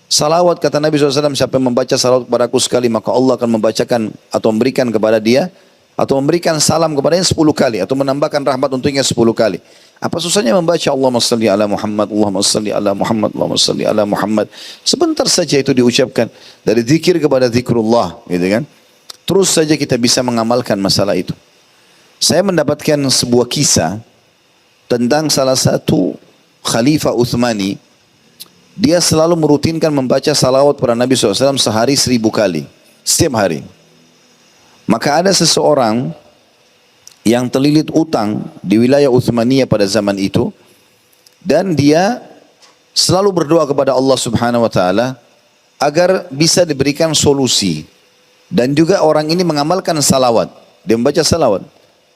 Salawat kata Nabi SAW, siapa yang membaca salawat kepadaku sekali, maka Allah akan membacakan atau memberikan kepada dia, atau memberikan salam kepadanya 10 kali, atau menambahkan rahmat untuknya 10 kali. Apa susahnya membaca Allahumma salli ala Muhammad, Allahumma salli ala Muhammad, Allahumma salli ala Muhammad. Sebentar saja itu diucapkan. Dari zikir kepada zikrullah, gitu kan. Terus saja kita bisa mengamalkan masalah itu. Saya mendapatkan sebuah kisah tentang salah satu Khalifah Uthmani. Dia selalu merutinkan membaca salawat pada Nabi SAW sehari 1000 kali. Setiap hari. Maka ada seseorang yang terlilit utang di wilayah Uthmaniyah pada zaman itu. Dan dia selalu berdoa kepada Allah Subhanahu Wa Taala agar bisa diberikan solusi. Dan juga orang ini mengamalkan salawat. Dia membaca salawat.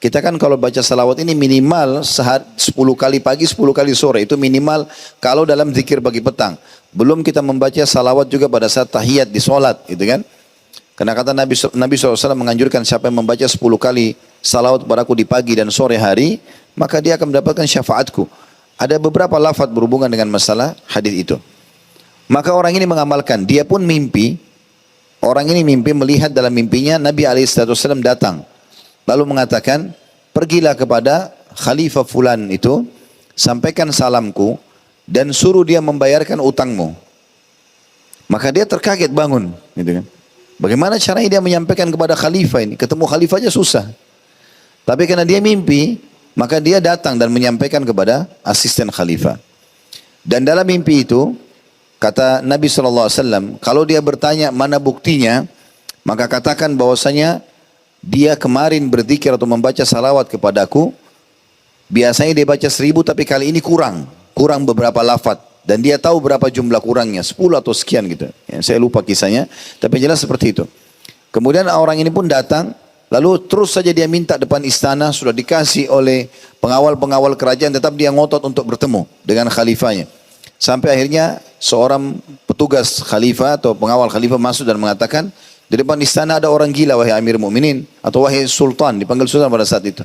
Kita kan kalau baca salawat ini minimal 10 kali pagi, 10 kali sore. Itu minimal kalau dalam zikir pagi petang. Belum kita membaca salawat juga pada saat tahiyat di solat, gitu kan. Karena kata Nabi SAW menganjurkan siapa yang membaca 10 kali salawat kepadaku di pagi dan sore hari, maka dia akan mendapatkan syafaatku. Ada beberapa lafaz berhubungan dengan masalah hadis itu. Maka orang ini mengamalkan, dia pun mimpi. Orang ini mimpi melihat dalam mimpinya Nabi SAW datang. Lalu mengatakan, pergilah kepada Khalifah Fulan itu, sampaikan salamku, dan suruh dia membayarkan utangmu. Maka dia terkaget bangun. Gitu kan. Bagaimana caranya dia menyampaikan kepada Khalifah ini? Ketemu Khalifah aja susah. Tapi karena dia mimpi, maka dia datang dan menyampaikan kepada asisten Khalifah. Dan dalam mimpi itu, kata Nabi SAW, kalau dia bertanya mana buktinya, maka katakan bahwasanya dia kemarin berzikir atau membaca salawat kepadaku. Biasanya dia baca 1000 tapi kali ini kurang beberapa lafaz. Dan dia tahu berapa jumlah kurangnya, 10 atau sekian gitu. Ya, saya lupa kisahnya, tapi jelas seperti itu. Kemudian orang ini pun datang, lalu terus saja dia minta depan istana, sudah dikasih oleh pengawal-pengawal kerajaan, tetap dia ngotot untuk bertemu dengan khalifahnya. Sampai akhirnya seorang petugas khalifah atau pengawal khalifah masuk dan mengatakan, di depan istana ada orang gila wahai Amir Mu'minin, atau wahai Sultan, dipanggil Sultan pada saat itu.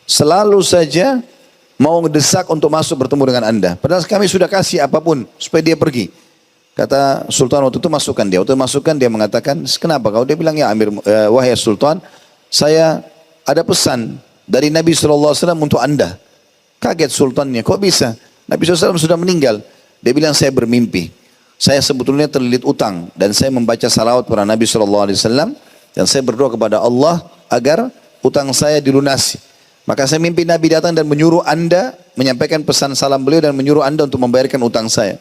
Selalu saja mau ngedesak untuk masuk bertemu dengan anda. Padahal kami sudah kasih apapun supaya dia pergi. Kata Sultan waktu itu masukkan dia. Waktu masukkan dia mengatakan, kenapa kau? Dia bilang, ya Amir, wahai Sultan, saya ada pesan dari Nabi SAW untuk anda. Kaget Sultannya, kok bisa? Nabi SAW sudah meninggal. Dia bilang, saya bermimpi. Saya sebetulnya terlilit utang dan saya membaca salawat pada Nabi SAW dan saya berdoa kepada Allah agar utang saya dilunasi. Maka saya mimpi Nabi datang dan menyuruh anda menyampaikan pesan salam beliau dan menyuruh anda untuk membayarkan utang saya.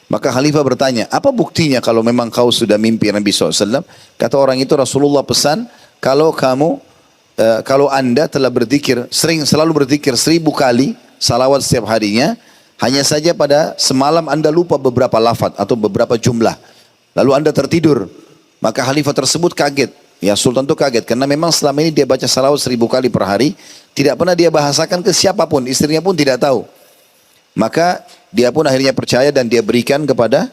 Maka Khalifah bertanya, apa buktinya kalau memang kau sudah mimpi Nabi SAW? Kata orang itu, Rasulullah pesan, kalau anda telah berzikir, selalu berzikir 1000 kali salawat setiap harinya, hanya saja pada semalam anda lupa beberapa lafaz atau beberapa jumlah. Lalu anda tertidur. Maka Khalifah tersebut kaget. Ya Sultan itu kaget. Karena memang selama ini dia baca salawat 1000 kali per hari. Tidak pernah dia bahasakan ke siapapun. Istrinya pun tidak tahu. Maka dia pun akhirnya percaya dan dia berikan kepada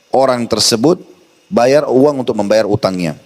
orang tersebut bayar uang untuk membayar utangnya.